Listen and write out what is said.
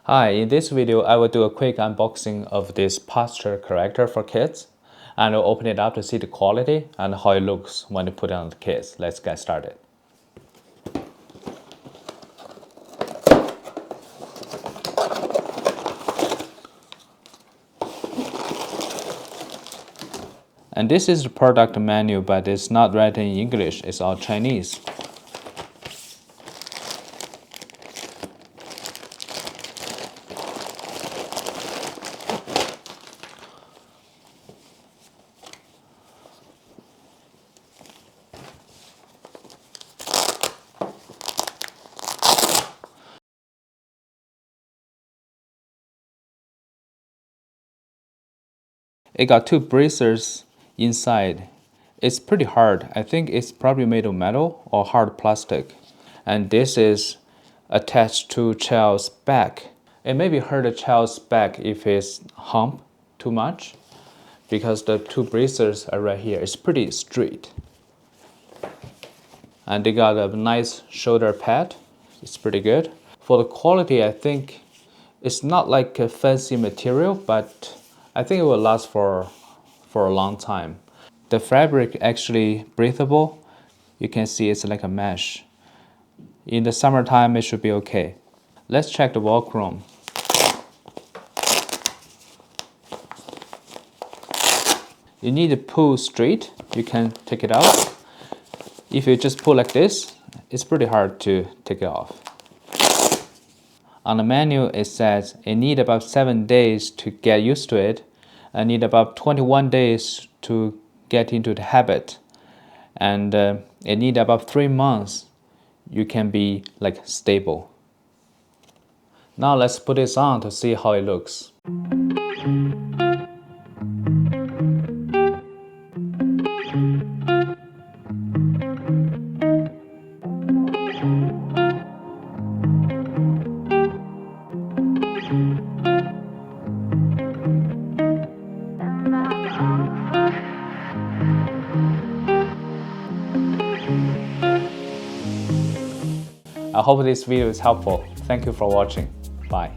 Hi, in this video I will do a quick unboxing of this Posture Corrector for kids, and I'll open it up to see the quality and how it looks when you put it on the kids. Let's get started. And this is the product menu, but it's not written in English, it's all Chinese. It got two bracers inside. It's pretty hard. I think it's probably made of metal or hard plastic. And this is attached to child's back. It maybe hurt a child's back if it's hump too much, because the two bracers are right here. It's pretty straight. And they got a nice shoulder pad. It's pretty good. For the quality, I think it's not like a fancy material, but I think it will last for a long time. The fabric actually breathable. You can see it's like a mesh. In the summertime, it should be okay. Let's check the wall chrome. You need to pull straight. You can take it out. If you just pull like this, it's pretty hard to take it off. On the menu, it says it needs about 7 days to get used to it. I need about 21 days to get into the habit. And it needs about 3 months. You can be like stable. Now let's put this on to see how it looks. I hope this video is helpful. Thank you for watching. Bye.